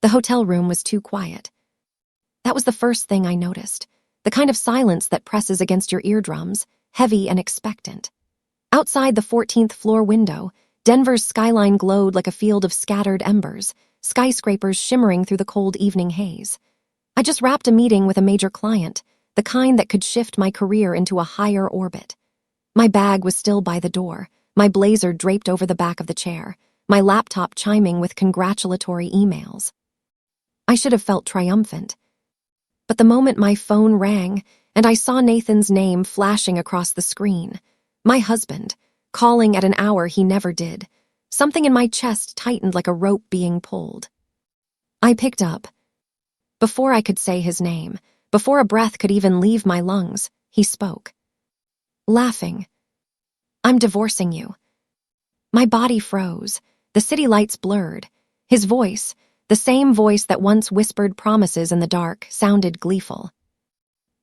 The hotel room was too quiet. That was the first thing I noticed, the kind of silence that presses against your eardrums, heavy and expectant. Outside the 14th floor window, Denver's skyline glowed like a field of scattered embers, skyscrapers shimmering through the cold evening haze. I just wrapped a meeting with a major client, the kind that could shift my career into a higher orbit. My bag was still by the door, my blazer draped over the back of the chair, my laptop chiming with congratulatory emails. I should have felt triumphant. But the moment my phone rang and I saw Nathan's name flashing across the screen, my husband, calling at an hour he never did, something in my chest tightened like a rope being pulled. I picked up. Before I could say his name, before a breath could even leave my lungs, he spoke. Laughing. I'm divorcing you. My body froze. The city lights blurred. His voice, the same voice that once whispered promises in the dark, sounded gleeful.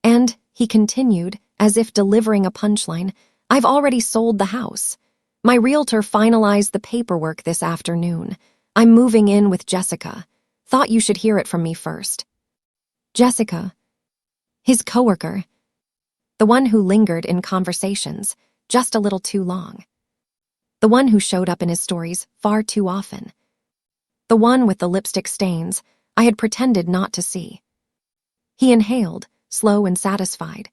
And, he continued, as if delivering a punchline, I've already sold the house. My realtor finalized the paperwork this afternoon. I'm moving in with Jessica. Thought you should hear it from me first. Jessica. His coworker. The one who lingered in conversations, just a little too long. The one who showed up in his stories far too often. The one with the lipstick stains I had pretended not to see. He inhaled, slow and satisfied.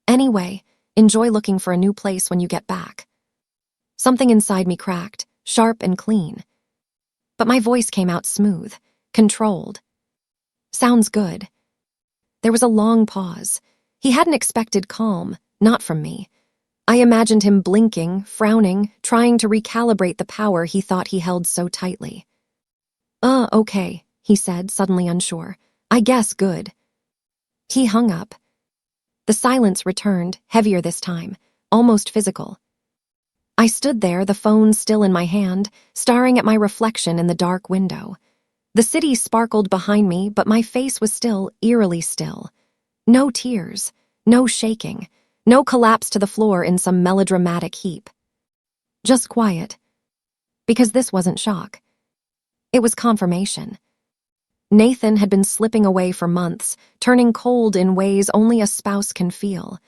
Anyway, enjoy looking for a new place when you get back. Something inside me cracked, sharp and clean. But my voice came out smooth, controlled. Sounds good. There was a long pause. He hadn't expected calm, not from me. I imagined him blinking, frowning, trying to recalibrate the power he thought he held so tightly. Okay, he said, suddenly unsure. I guess good. He hung up. The silence returned, heavier this time, almost physical. I stood there, the phone still in my hand, staring at my reflection in the dark window. The city sparkled behind me, but my face was still, eerily still. No tears, no shaking, no collapse to the floor in some melodramatic heap. Just quiet. Because this wasn't shock. It was confirmation. Nathan had been slipping away for months, turning cold in ways only a spouse can feel.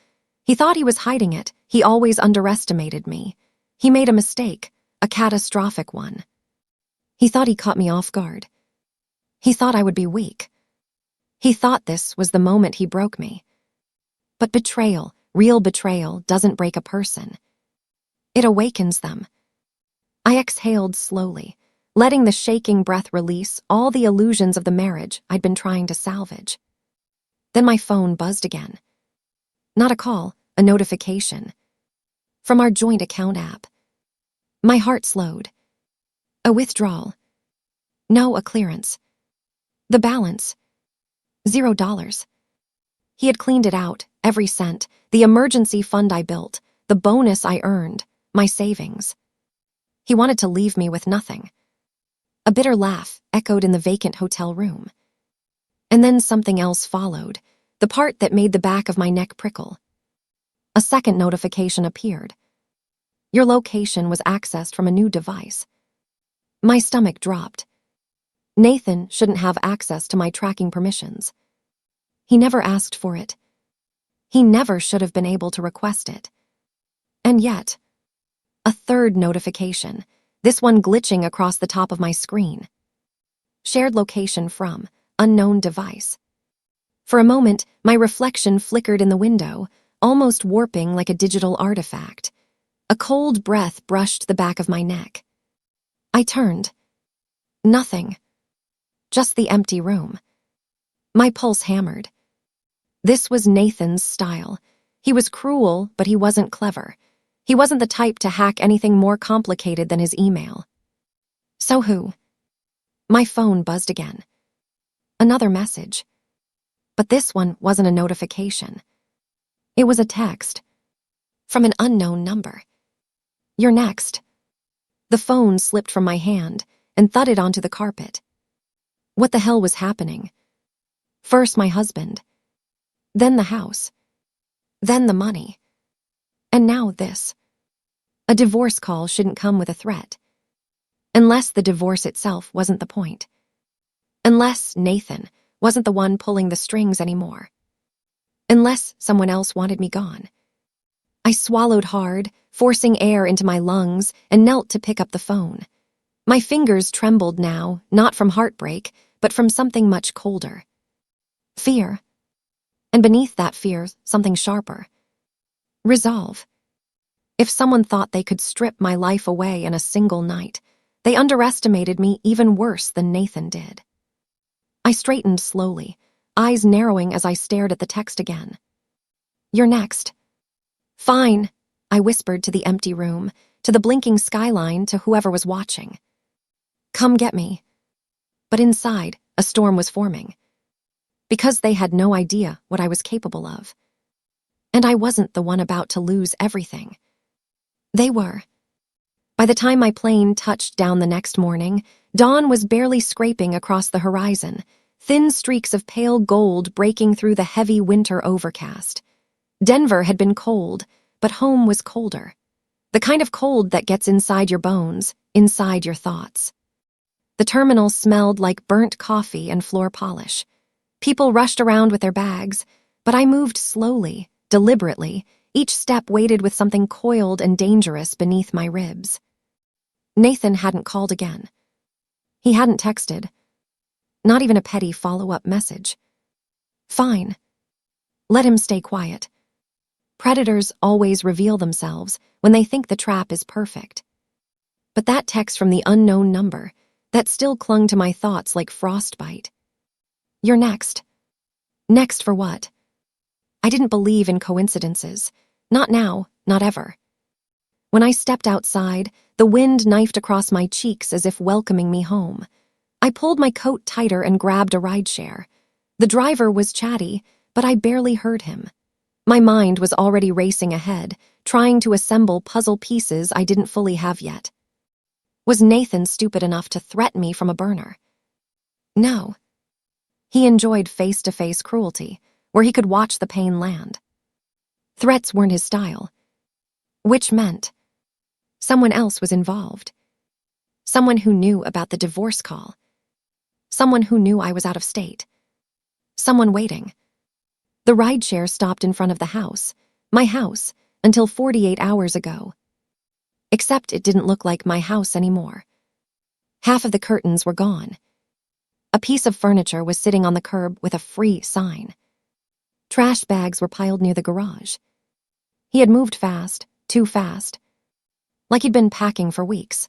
He thought he was hiding it. He always underestimated me. He made a mistake, a catastrophic one. He thought he caught me off guard. He thought I would be weak. He thought this was the moment he broke me. But betrayal, real betrayal, doesn't break a person. It awakens them. I exhaled slowly, letting the shaking breath release all the illusions of the marriage I'd been trying to salvage. Then my phone buzzed again. Not a call, a notification. From our joint account app. My heart slowed. A withdrawal. No, a clearance. The balance. $0. He had cleaned it out, every cent, the emergency fund I built, the bonus I earned, my savings. He wanted to leave me with nothing. A bitter laugh echoed in the vacant hotel room. And then something else followed, the part that made the back of my neck prickle. A second notification appeared. Your location was accessed from a new device. My stomach dropped. Nathan shouldn't have access to my tracking permissions. He never asked for it. He never should have been able to request it. And yet, a third notification, this one glitching across the top of my screen. Shared location from unknown device. For a moment, my reflection flickered in the window, almost warping like a digital artifact. A cold breath brushed the back of my neck. I turned. Nothing. Just the empty room. My pulse hammered. This was Nathan's style. He was cruel, but he wasn't clever. He wasn't the type to hack anything more complicated than his email. So who? My phone buzzed again. Another message. But this one wasn't a notification. It was a text. From an unknown number. You're next. The phone slipped from my hand and thudded onto the carpet. What the hell was happening? First my husband. Then the house. Then the money. And now this. A divorce call shouldn't come with a threat. Unless the divorce itself wasn't the point. Unless Nathan wasn't the one pulling the strings anymore. Unless someone else wanted me gone. I swallowed hard, forcing air into my lungs, and knelt to pick up the phone. My fingers trembled now, not from heartbreak, but from something much colder. Fear. And beneath that fear, something sharper. Resolve. If someone thought they could strip my life away in a single night, they underestimated me even worse than Nathan did. I straightened slowly, eyes narrowing as I stared at the text again. "You're next." "Fine," I whispered to the empty room, to the blinking skyline, to whoever was watching. "Come get me." But inside, a storm was forming. Because they had no idea what I was capable of. And I wasn't the one about to lose everything. They were. By the time my plane touched down the next morning, dawn was barely scraping across the horizon, thin streaks of pale gold breaking through the heavy winter overcast. Denver had been cold, but home was colder. The kind of cold that gets inside your bones, inside your thoughts. The terminal smelled like burnt coffee and floor polish. People rushed around with their bags, but I moved slowly, deliberately, each step weighted with something coiled and dangerous beneath my ribs. Nathan hadn't called again. He hadn't texted. Not even a petty follow-up message. Fine. Let him stay quiet. Predators always reveal themselves when they think the trap is perfect. But that text from the unknown number, that still clung to my thoughts like frostbite. "You're next." Next for what? I didn't believe in coincidences. Not now, not ever. When I stepped outside, the wind knifed across my cheeks as if welcoming me home. I pulled my coat tighter and grabbed a rideshare. The driver was chatty, but I barely heard him. My mind was already racing ahead, trying to assemble puzzle pieces I didn't fully have yet. Was Nathan stupid enough to threaten me from a burner? No. He enjoyed face-to-face cruelty, where he could watch the pain land. Threats weren't his style. Which meant someone else was involved. Someone who knew about the divorce call. Someone who knew I was out of state. Someone waiting. The rideshare stopped in front of the house, my house, until 48 hours ago. Except it didn't look like my house anymore. Half of the curtains were gone. A piece of furniture was sitting on the curb with a free sign. Trash bags were piled near the garage. He had moved fast, too fast. Like he'd been packing for weeks.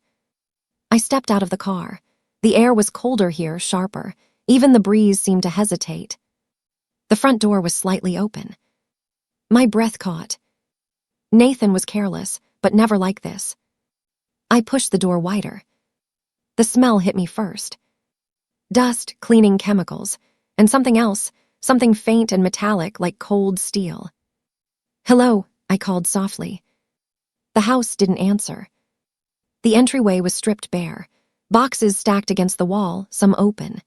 I stepped out of the car. The air was colder here, sharper. Even the breeze seemed to hesitate. The front door was slightly open. My breath caught. Nathan was careless, but never like this. I pushed the door wider. The smell hit me first. Dust, cleaning chemicals, and something else, something faint and metallic like cold steel. "Hello," I called softly. The house didn't answer. The entryway was stripped bare, boxes stacked against the wall, some open.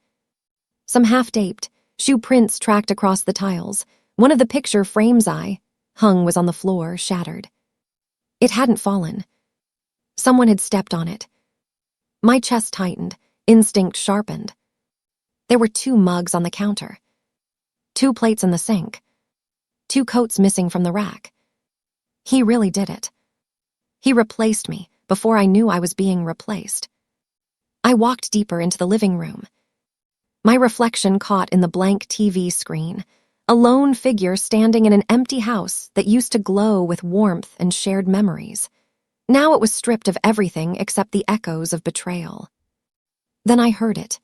Some half-taped, shoe prints tracked across the tiles. One of the picture frames I hung was on the floor, shattered. It hadn't fallen. Someone had stepped on it. My chest tightened, instinct sharpened. There were 2 mugs on the counter. 2 plates in the sink. 2 coats missing from the rack. He really did it. He replaced me before I knew I was being replaced. I walked deeper into the living room. My reflection caught in the blank TV screen, a lone figure standing in an empty house that used to glow with warmth and shared memories. Now it was stripped of everything except the echoes of betrayal. Then I heard it.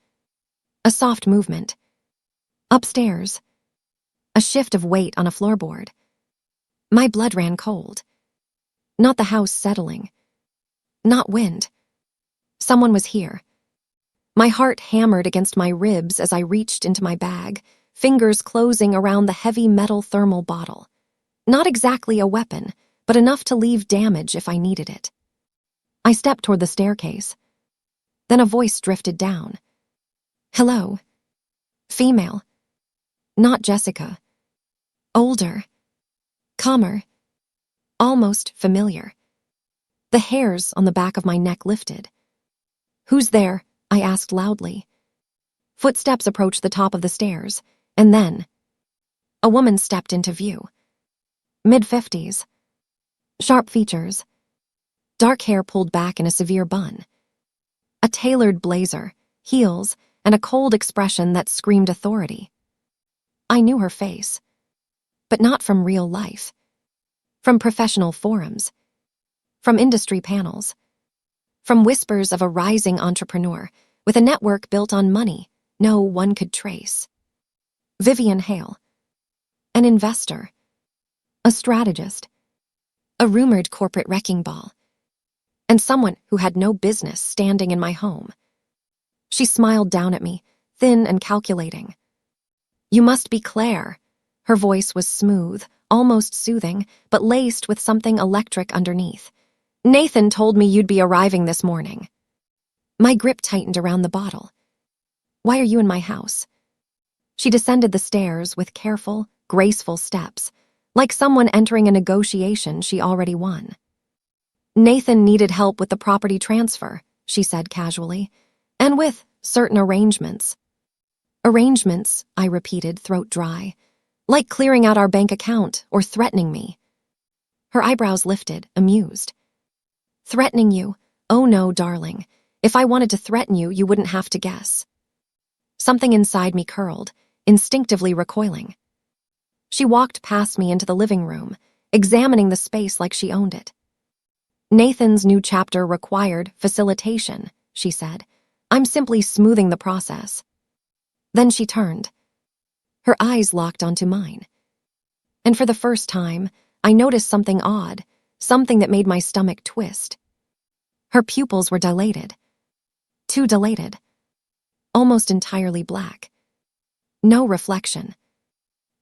A soft movement. Upstairs. A shift of weight on a floorboard. My blood ran cold. Not the house settling. Not wind. Someone was here. My heart hammered against my ribs as I reached into my bag, fingers closing around the heavy metal thermal bottle. Not exactly a weapon, but enough to leave damage if I needed it. I stepped toward the staircase. Then a voice drifted down. "Hello." Female. Not Jessica. Older. Calmer. Almost familiar. The hairs on the back of my neck lifted. "Who's there?" I asked loudly. Footsteps approached the top of the stairs, and then a woman stepped into view. Mid-50s. Sharp features. Dark hair pulled back in a severe bun. A tailored blazer, heels, and a cold expression that screamed authority. I knew her face, but not from real life. From professional forums. From industry panels. From whispers of a rising entrepreneur with a network built on money no one could trace. Vivian Hale. An investor. A strategist. A rumored corporate wrecking ball. And someone who had no business standing in my home. She smiled down at me, thin and calculating. "You must be Claire." Her voice was smooth, almost soothing, but laced with something electric underneath. "Nathan told me you'd be arriving this morning." My grip tightened around the bottle. "Why are you in my house?" She descended the stairs with careful, graceful steps, like someone entering a negotiation she already won. "Nathan needed help with the property transfer," she said casually, "and with certain arrangements." "Arrangements," I repeated, throat dry. "Like clearing out our bank account or threatening me." Her eyebrows lifted, amused. "Threatening you? Oh no, darling. If I wanted to threaten you, you wouldn't have to guess." Something inside me curled, instinctively recoiling. She walked past me into the living room, examining the space like she owned it. "Nathan's new chapter required facilitation," she said. "I'm simply smoothing the process." Then she turned. Her eyes locked onto mine. And for the first time, I noticed something odd, something that made my stomach twist. Her pupils were dilated. Too dilated. Almost entirely black. No reflection.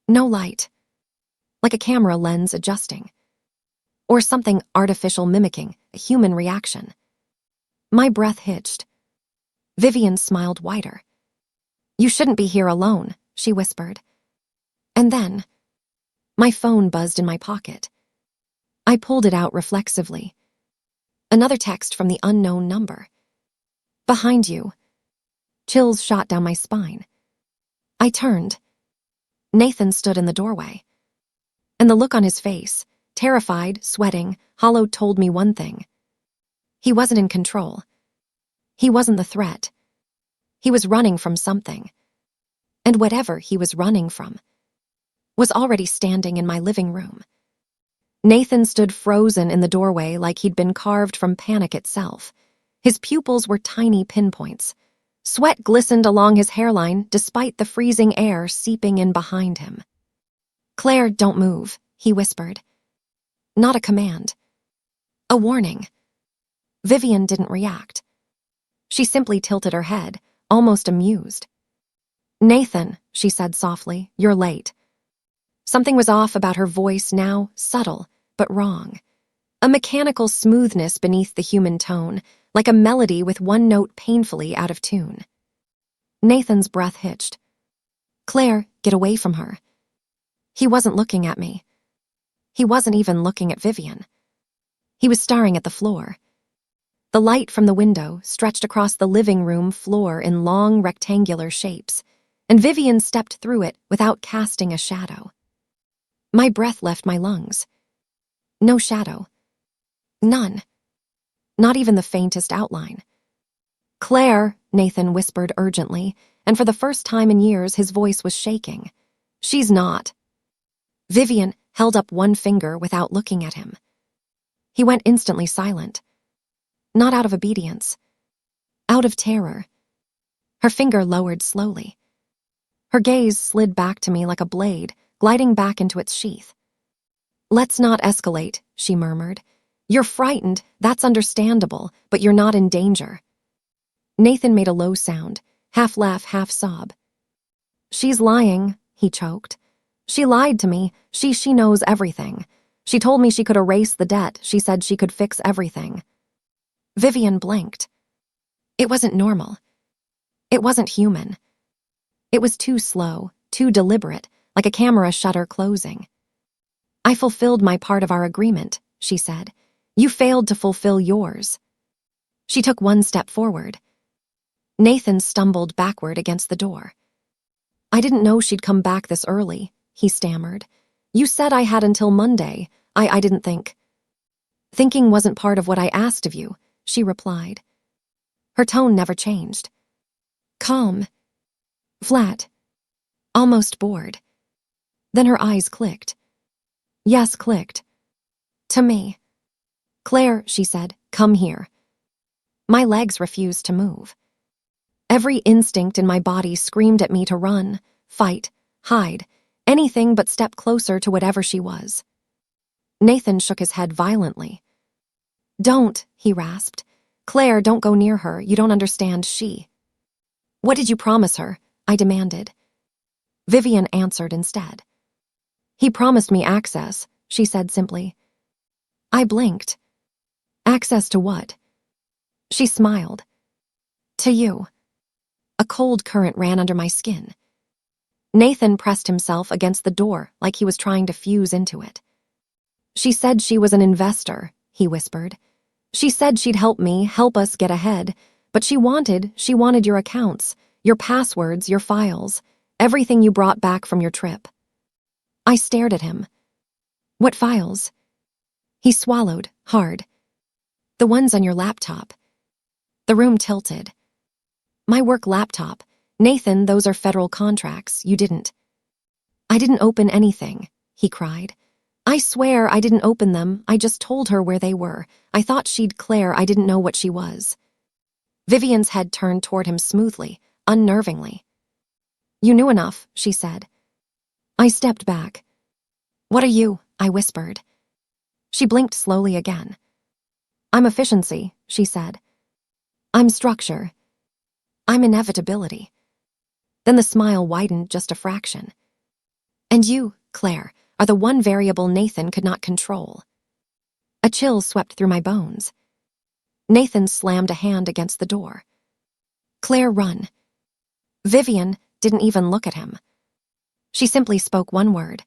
No light. Like a camera lens adjusting. Or something artificial mimicking a human reaction. My breath hitched. Vivian smiled wider. "You shouldn't be here alone," she whispered. And then, my phone buzzed in my pocket. I pulled it out reflexively. Another text from the unknown number. "Behind you." Chills shot down my spine. I turned. Nathan stood in the doorway. And the look on his face, terrified, sweating, hollow, told me one thing. He wasn't in control. He wasn't the threat. He was running from something. And whatever he was running from was already standing in my living room. Nathan stood frozen in the doorway like he'd been carved from panic itself. His pupils were tiny pinpoints. Sweat glistened along his hairline despite the freezing air seeping in behind him. "Claire, don't move," he whispered. Not a command. A warning. Vivian didn't react. She simply tilted her head, almost amused. "Nathan," she said softly, "you're late." Something was off about her voice now, subtle, but wrong. A mechanical smoothness beneath the human tone, like a melody with one note painfully out of tune. Nathan's breath hitched. "Claire, get away from her." He wasn't looking at me. He wasn't even looking at Vivian. He was staring at the floor. The light from the window stretched across the living room floor in long rectangular shapes, and Vivian stepped through it without casting a shadow. My breath left my lungs. No shadow. None. Not even the faintest outline. "Claire," Nathan whispered urgently, and for the first time in years his voice was shaking. "She's not." Vivian held up one finger without looking at him. He went instantly silent. Not out of obedience. Out of terror. Her finger lowered slowly. Her gaze slid back to me like a blade, gliding back into its sheath. "Let's not escalate," she murmured. "You're frightened, that's understandable, but you're not in danger." Nathan made a low sound, half laugh, half sob. "She's lying," he choked. "She lied to me. She knows everything. She told me she could erase the debt. She said she could fix everything." Vivian blinked. It wasn't normal. It wasn't human. It was too slow, too deliberate, like a camera shutter closing. "I fulfilled my part of our agreement," she said. "You failed to fulfill yours." She took one step forward. Nathan stumbled backward against the door. I didn't know she'd come back this early, he stammered. You said I had until Monday. I didn't think. Thinking wasn't part of what I asked of you, she replied. Her tone never changed. Calm. Flat. Almost bored. Then her eyes clicked. Yes, clicked. To me. Claire, she said, come here. My legs refused to move. Every instinct in my body screamed at me to run, fight, hide, anything but step closer to whatever she was. Nathan shook his head violently. Don't, he rasped. Claire, don't go near her. You don't understand. What did you promise her? I demanded. Vivian answered instead. He promised me access, she said simply. I blinked. Access to what? She smiled. To you. A cold current ran under my skin. Nathan pressed himself against the door like he was trying to fuse into it. She said she was an investor, he whispered. She said she'd help me, help us get ahead, but she wanted your accounts, your passwords, your files, everything you brought back from your trip. I stared at him. What files? He swallowed, hard. The ones on your laptop. The room tilted. My work laptop. Nathan, those are federal contracts. You didn't. I didn't open anything, he cried. I swear I didn't open them. I just told her where they were. I thought she'd Claire. I didn't know what she was. Vivian's head turned toward him smoothly, unnervingly. You knew enough, she said. I stepped back. What are you? I whispered. She blinked slowly again. I'm efficiency, she said. I'm structure. I'm inevitability. Then the smile widened just a fraction. And you, Claire, are the one variable Nathan could not control. A chill swept through my bones. Nathan slammed a hand against the door. Claire, run. Vivian didn't even look at him. She simply spoke one word.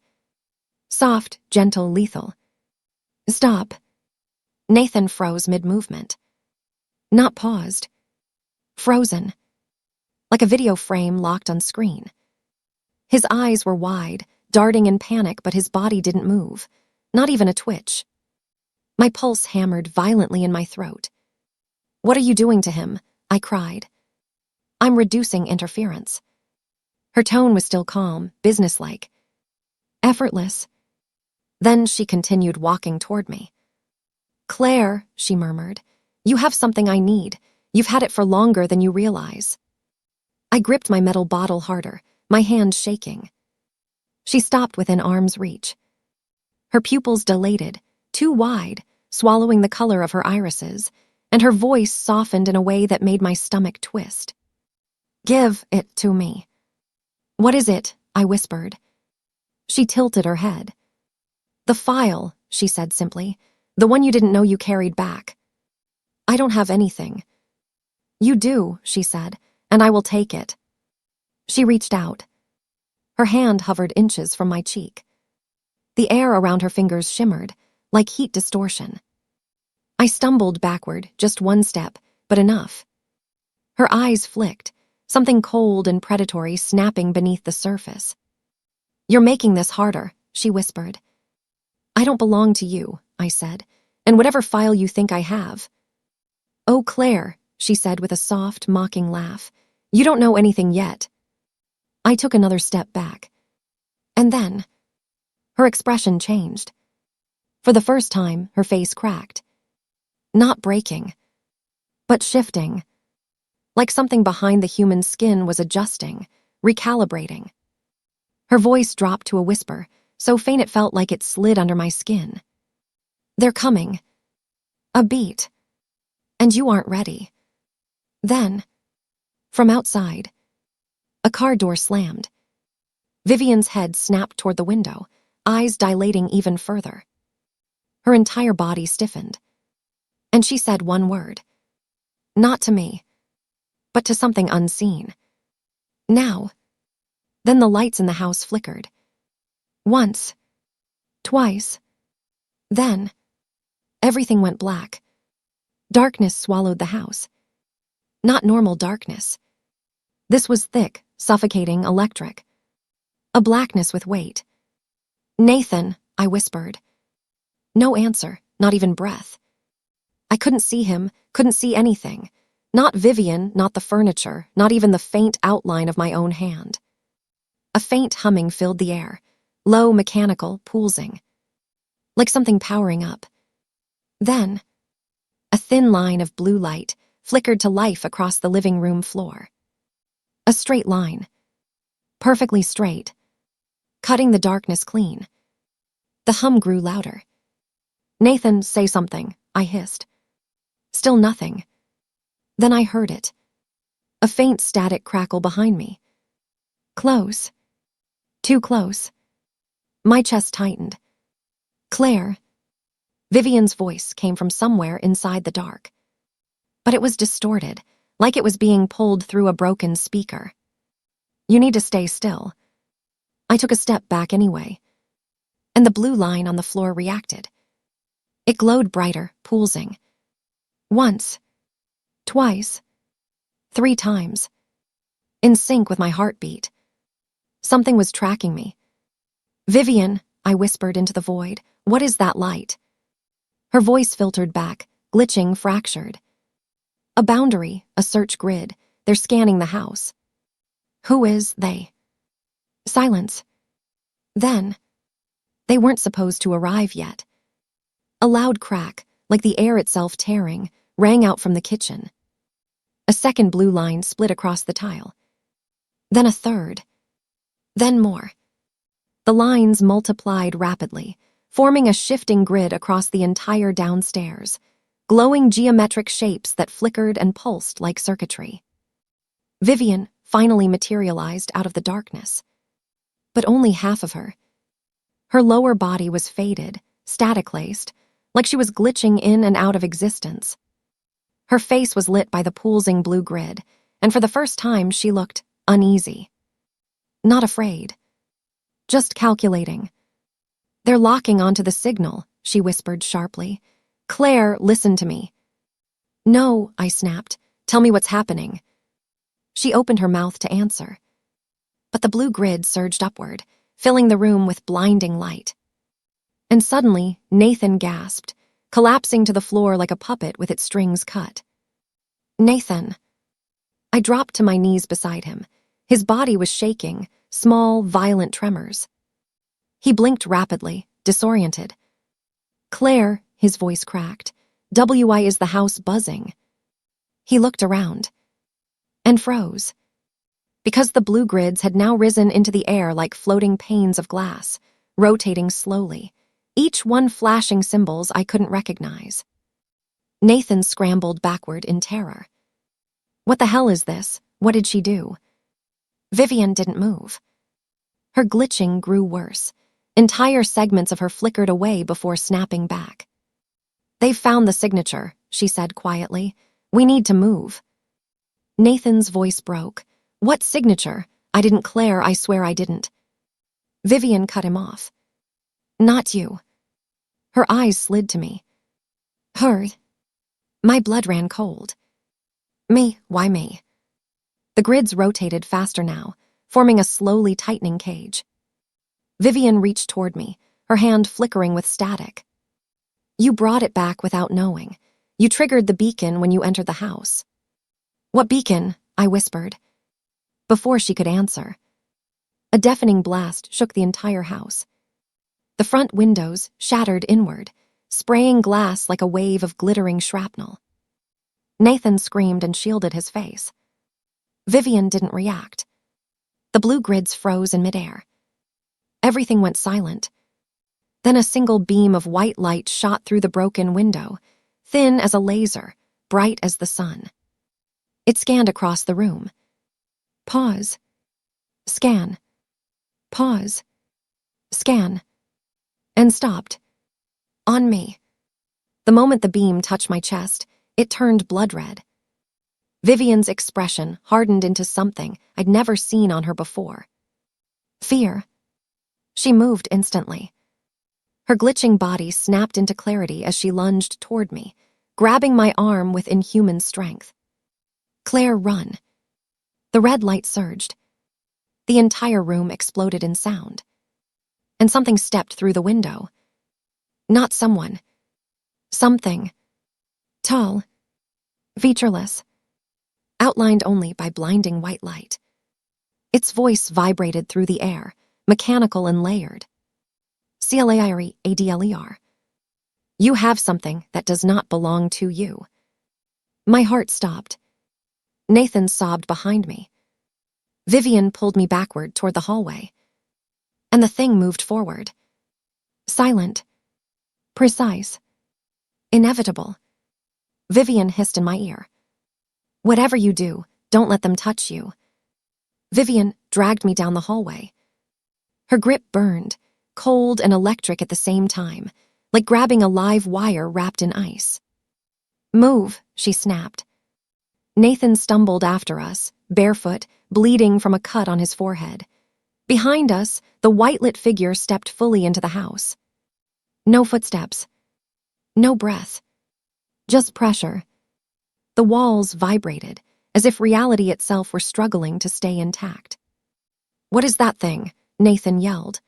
Soft, gentle, lethal. Stop. Nathan froze mid-movement. Not paused. Frozen. Like a video frame locked on screen. His eyes were wide, darting in panic, but his body didn't move. Not even a twitch. My pulse hammered violently in my throat. What are you doing to him? I cried. I'm reducing interference. Her tone was still calm, businesslike. Effortless. Then she continued walking toward me. Claire, she murmured, you have something I need. You've had it for longer than you realize. I gripped my metal bottle harder, my hand shaking. She stopped within arm's reach. Her pupils dilated, too wide, swallowing the color of her irises, and her voice softened in a way that made my stomach twist. Give it to me. What is it? I whispered. She tilted her head. The file, she said simply. The one you didn't know you carried back. I don't have anything. You do, she said, and I will take it. She reached out. Her hand hovered inches from my cheek. The air around her fingers shimmered, like heat distortion. I stumbled backward, just one step, but enough. Her eyes flicked, something cold and predatory snapping beneath the surface. You're making this harder, she whispered. I don't belong to you, I said, and whatever file you think I have. Oh, Claire, she said with a soft, mocking laugh. You don't know anything yet. I took another step back. And then, her expression changed. For the first time, her face cracked. Not breaking, but shifting. Like something behind the human skin was adjusting, recalibrating. Her voice dropped to a whisper, so faint it felt like it slid under my skin. They're coming. A beat. And you aren't ready. Then, from outside, a car door slammed. Vivian's head snapped toward the window, eyes dilating even further. Her entire body stiffened. And she said one word. Not to me, but to something unseen. Now. Then the lights in the house flickered. Once. Twice. Then, everything went black. Darkness swallowed the house. Not normal darkness. This was thick, suffocating, electric. A blackness with weight. "Nathan," I whispered. No answer, not even breath. I couldn't see him, couldn't see anything. Not Vivian, not the furniture, not even the faint outline of my own hand. A faint humming filled the air, low, mechanical, pulsing. Like something powering up. Then, a thin line of blue light flickered to life across the living room floor. A straight line. Perfectly straight. Cutting the darkness clean. The hum grew louder. "Nathan, say something," I hissed. Still nothing. Then I heard it. A faint static crackle behind me. Close. Too close. My chest tightened. "Claire." Vivian's voice came from somewhere inside the dark. But it was distorted, like it was being pulled through a broken speaker. "You need to stay still." I took a step back anyway. And the blue line on the floor reacted. It glowed brighter, pulsing. Once. Twice. 3 times. In sync with my heartbeat. Something was tracking me. "Vivian," I whispered into the void, "what is that light?" Her voice filtered back, glitching, fractured. "A boundary, a search grid. They're scanning the house." "Who is they?" Silence. Then, they weren't supposed to arrive yet. A loud crack, like the air itself tearing, rang out from the kitchen. A second blue line split across the tile. Then a third. Then more. The lines multiplied rapidly, forming a shifting grid across the entire downstairs, glowing geometric shapes that flickered and pulsed like circuitry. Vivian finally materialized out of the darkness. But only half of her. Her lower body was faded, static-laced, like she was glitching in and out of existence. Her face was lit by the pulsing blue grid, and for the first time she looked uneasy. Not afraid. Just calculating. "They're locking onto the signal," she whispered sharply. "Claire, listen to me." "No," I snapped. "Tell me what's happening." She opened her mouth to answer. But the blue grid surged upward, filling the room with blinding light. And suddenly, Nathan gasped, collapsing to the floor like a puppet with its strings cut. "Nathan." I dropped to my knees beside him. His body was shaking, small, violent tremors. He blinked rapidly, disoriented. "Claire," his voice cracked. "Why is the house buzzing?" He looked around. And froze. Because the blue grids had now risen into the air like floating panes of glass, rotating slowly, each one flashing symbols I couldn't recognize. Nathan scrambled backward in terror. "What the hell is this? What did she do?" Vivian didn't move. Her glitching grew worse. Entire segments of her flickered away before snapping back. "They've found the signature," she said quietly. "We need to move." Nathan's voice broke. "What signature? I didn't, Claire, I swear I didn't." Vivian cut him off. "Not you." Her eyes slid to me. "Her." My blood ran cold. "Me, why me?" The grids rotated faster now, forming a slowly tightening cage. Vivian reached toward me, her hand flickering with static. "You brought it back without knowing. You triggered the beacon when you entered the house." "What beacon?" I whispered. Before she could answer, a deafening blast shook the entire house. The front windows shattered inward, spraying glass like a wave of glittering shrapnel. Nathan screamed and shielded his face. Vivian didn't react. The blue grids froze in midair. Everything went silent. Then a single beam of white light shot through the broken window, thin as a laser, bright as the sun. It scanned across the room. Pause. Scan. Pause. Scan. And stopped. On me. The moment the beam touched my chest, it turned blood red. Vivian's expression hardened into something I'd never seen on her before. Fear. She moved instantly. Her glitching body snapped into clarity as she lunged toward me, grabbing my arm with inhuman strength. Claire, run. The red light surged. The entire room exploded in sound. And something stepped through the window. Not someone. Something. Tall. Featureless. Outlined only by blinding white light. Its voice vibrated through the air, mechanical and layered. Claire, you have something that does not belong to you. My heart stopped. Nathan sobbed behind me. Vivian pulled me backward toward the hallway. And the thing moved forward. Silent. Precise. Inevitable. Vivian hissed in my ear. Whatever you do, don't let them touch you. Vivian dragged me down the hallway. Her grip burned, cold and electric at the same time, like grabbing a live wire wrapped in ice. Move, she snapped. Nathan stumbled after us, barefoot, bleeding from a cut on his forehead. Behind us, the white-lit figure stepped fully into the house. No footsteps. No breath. Just pressure. The walls vibrated, as if reality itself were struggling to stay intact. What is that thing? Nathan yelled.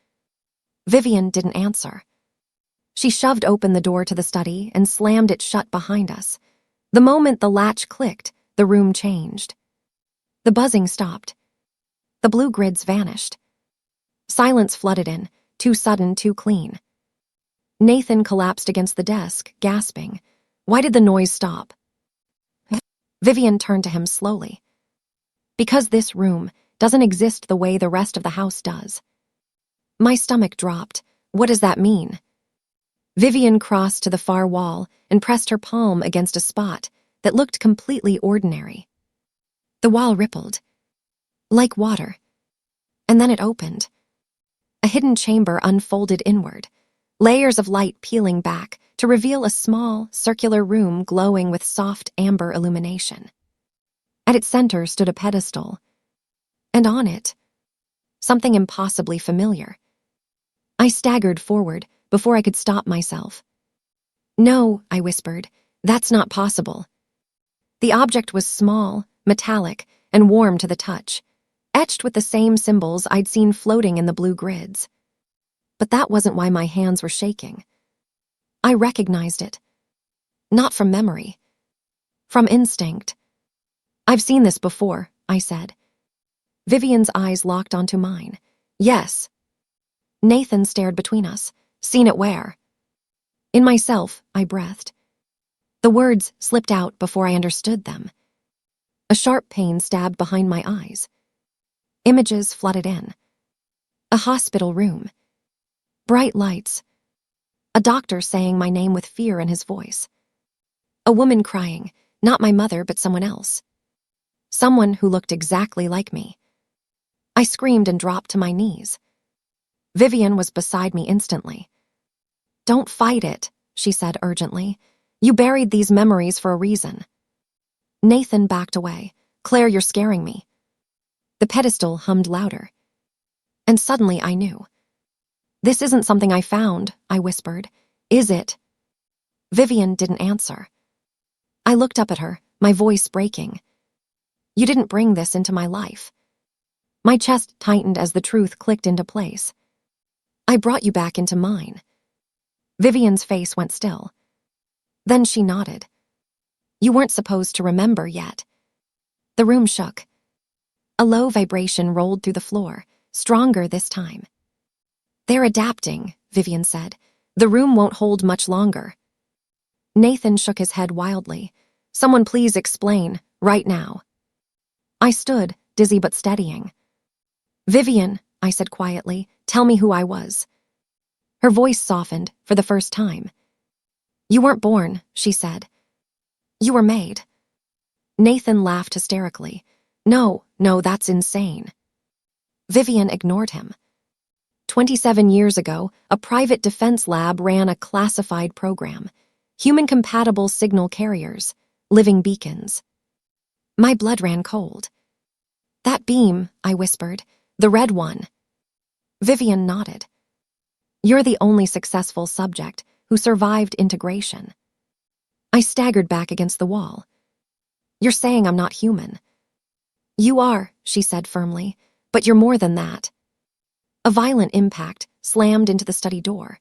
Vivian didn't answer. She shoved open the door to the study and slammed it shut behind us. The moment the latch clicked, the room changed. The buzzing stopped. The blue grids vanished. Silence flooded in, too sudden, too clean. Nathan collapsed against the desk, gasping. Why did the noise stop? Vivian turned to him slowly. Because this room doesn't exist the way the rest of the house does. My stomach dropped. What does that mean? Vivian crossed to the far wall and pressed her palm against a spot that looked completely ordinary. The wall rippled. Like water. And then it opened. A hidden chamber unfolded inward, layers of light peeling back to reveal a small, circular room glowing with soft amber illumination. At its center stood a pedestal, and on it, something impossibly familiar. I staggered forward before I could stop myself. No, I whispered, that's not possible. The object was small, metallic, and warm to the touch, etched with the same symbols I'd seen floating in the blue grids. But that wasn't why my hands were shaking. I recognized it. Not from memory. From instinct. I've seen this before, I said. Vivian's eyes locked onto mine. Yes. Nathan stared between us. Seen it where? In myself, I breathed. The words slipped out before I understood them. A sharp pain stabbed behind my eyes. Images flooded in. A hospital room. Bright lights. A doctor saying my name with fear in his voice. A woman crying, not my mother but someone else. Someone who looked exactly like me. I screamed and dropped to my knees. Vivian was beside me instantly. Don't fight it, she said urgently. You buried these memories for a reason. Nathan backed away. Claire, you're scaring me. The pedestal hummed louder. And suddenly I knew. This isn't something I found, I whispered. Is it? Vivian didn't answer. I looked up at her, my voice breaking. You didn't bring this into my life. My chest tightened as the truth clicked into place. I brought you back into mine. Vivian's face went still. Then she nodded. You weren't supposed to remember yet. The room shook. A low vibration rolled through the floor, stronger this time. They're adapting, Vivian said. The room won't hold much longer. Nathan shook his head wildly. Someone please explain, right now. I stood, dizzy but steadying. Vivian, I said quietly, tell me who I was. Her voice softened for the first time. You weren't born, she said. You were made. Nathan laughed hysterically. No, that's insane. Vivian ignored him. 27 years ago, a private defense lab ran a classified program. Human-compatible signal carriers, living beacons. My blood ran cold. That beam, I whispered, the red one. Vivian nodded. You're the only successful subject who survived integration. I staggered back against the wall. You're saying I'm not human. You are, she said firmly, but you're more than that. A violent impact slammed into the study door.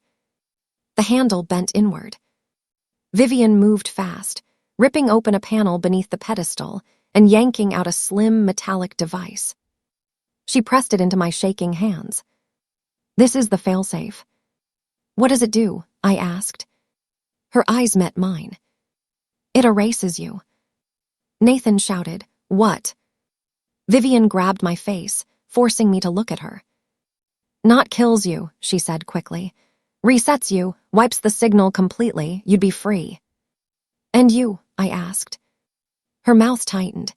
The handle bent inward. Vivian moved fast, ripping open a panel beneath the pedestal and yanking out a slim metallic device. She pressed it into my shaking hands. This is the failsafe. What does it do? I asked. Her eyes met mine. It erases you. Nathan shouted, What? Vivian grabbed my face, forcing me to look at her. Not kills you, she said quickly. Resets you, wipes the signal completely, you'd be free. And you? I asked. Her mouth tightened.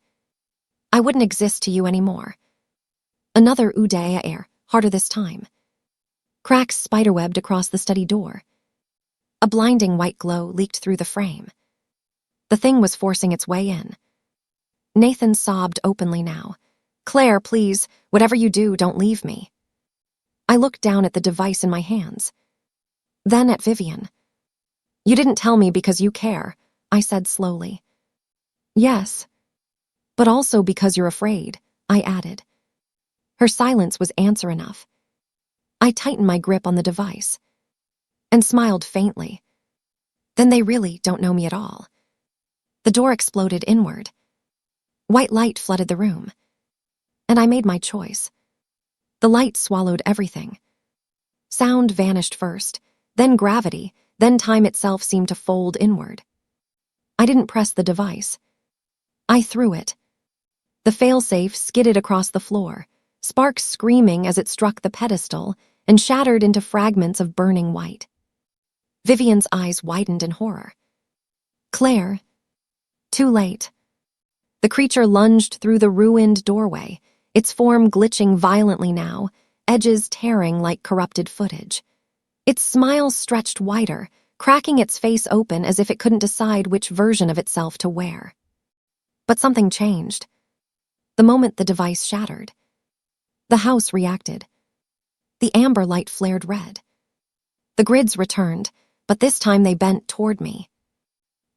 I wouldn't exist to you anymore. Another Udaya air, harder this time. Cracks spiderwebbed across the study door. A blinding white glow leaked through the frame. The thing was forcing its way in. Nathan sobbed openly now. Claire, please, whatever you do, don't leave me. I looked down at the device in my hands. Then at Vivian. You didn't tell me because you care, I said slowly. Yes. But also because you're afraid, I added. Her silence was answer enough. I tightened my grip on the device and smiled faintly. Then they really don't know me at all. The door exploded inward. White light flooded the room. And I made my choice. The light swallowed everything. Sound vanished first, then gravity, then time itself seemed to fold inward. I didn't press the device. I threw it. The failsafe skidded across the floor, sparks screaming as it struck the pedestal and shattered into fragments of burning white. Vivian's eyes widened in horror. Claire. Too late. The creature lunged through the ruined doorway, its form glitching violently now, edges tearing like corrupted footage. Its smile stretched wider, cracking its face open as if it couldn't decide which version of itself to wear. But something changed. The moment the device shattered. The house reacted. The amber light flared red. The grids returned, but this time they bent toward me.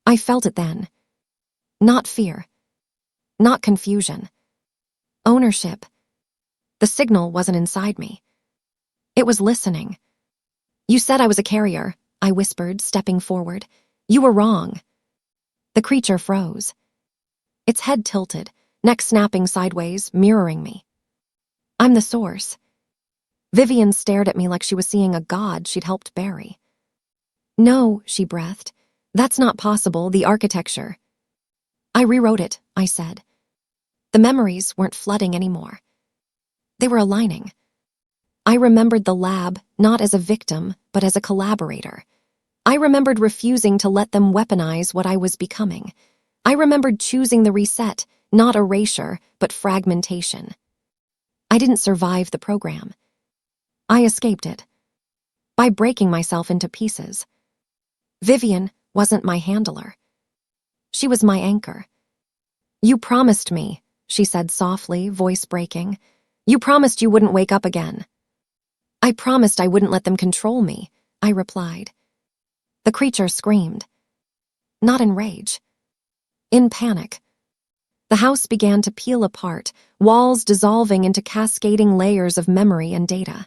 I felt it then. Not fear. Not confusion. Ownership. The signal wasn't inside me. It was listening. You said I was a carrier, I whispered, stepping forward. You were wrong. The creature froze. Its head tilted, neck snapping sideways, mirroring me. I'm the source. Vivian stared at me like she was seeing a god she'd helped bury. No, she breathed. That's not possible, the architecture. I rewrote it, I said. The memories weren't flooding anymore. They were aligning. I remembered the lab not as a victim, but as a collaborator. I remembered refusing to let them weaponize what I was becoming. I remembered choosing the reset, not erasure, but fragmentation. I didn't survive the program. I escaped it. By breaking myself into pieces. Vivian wasn't my handler. She was my anchor. You promised me, she said softly, voice breaking. You promised you wouldn't wake up again. I promised I wouldn't let them control me, I replied. The creature screamed. Not in rage. In panic. The house began to peel apart, walls dissolving into cascading layers of memory and data.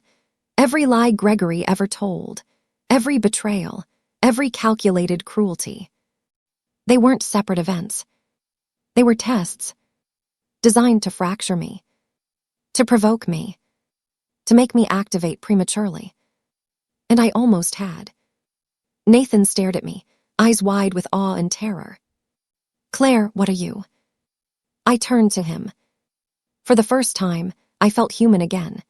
Every lie Gregory ever told, every betrayal, every calculated cruelty. They weren't separate events. They were tests, designed to fracture me, to provoke me, to make me activate prematurely. And I almost had. Nathan stared at me, eyes wide with awe and terror. Claire, what are you? I turned to him. For the first time, I felt human again.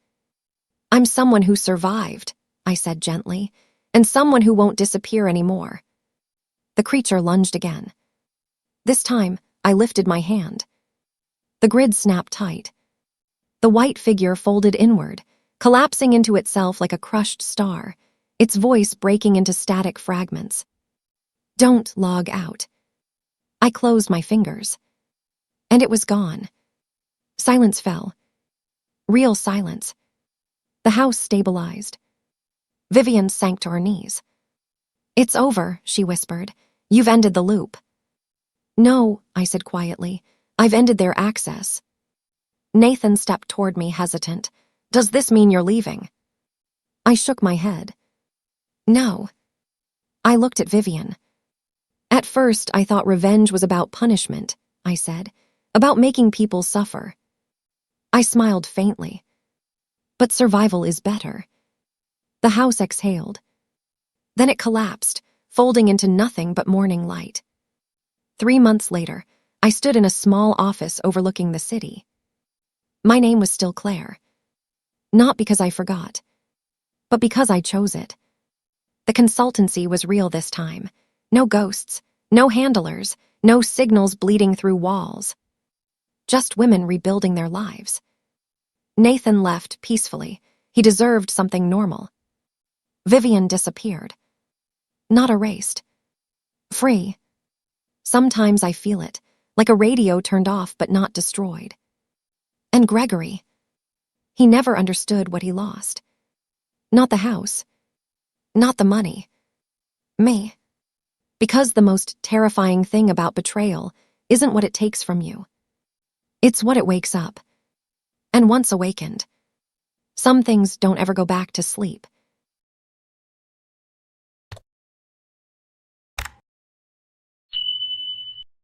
I'm someone who survived, I said gently, and someone who won't disappear anymore. The creature lunged again. This time, I lifted my hand. The grid snapped tight. The white figure folded inward, collapsing into itself like a crushed star, its voice breaking into static fragments. Don't log out. I closed my fingers. And it was gone. Silence fell. Real silence. The house stabilized. Vivian sank to her knees. It's over, she whispered. You've ended the loop. No, I said quietly. I've ended their access. Nathan stepped toward me, hesitant. Does this mean you're leaving? I shook my head. No. I looked at Vivian. At first, I thought revenge was about punishment, I said, about making people suffer. I smiled faintly. But survival is better. The house exhaled. Then it collapsed, folding into nothing but morning light. 3 months later, I stood in a small office overlooking the city. My name was still Claire. Not because I forgot, but because I chose it. The consultancy was real this time. No ghosts, no handlers, no signals bleeding through walls. Just women rebuilding their lives. Nathan left peacefully. He deserved something normal. Vivian disappeared. Not erased. Free. Sometimes I feel it, like a radio turned off but not destroyed. And Gregory. He never understood what he lost. Not the house. Not the money. Me. Because the most terrifying thing about betrayal isn't what it takes from you. It's what it wakes up. And once awakened, some things don't ever go back to sleep.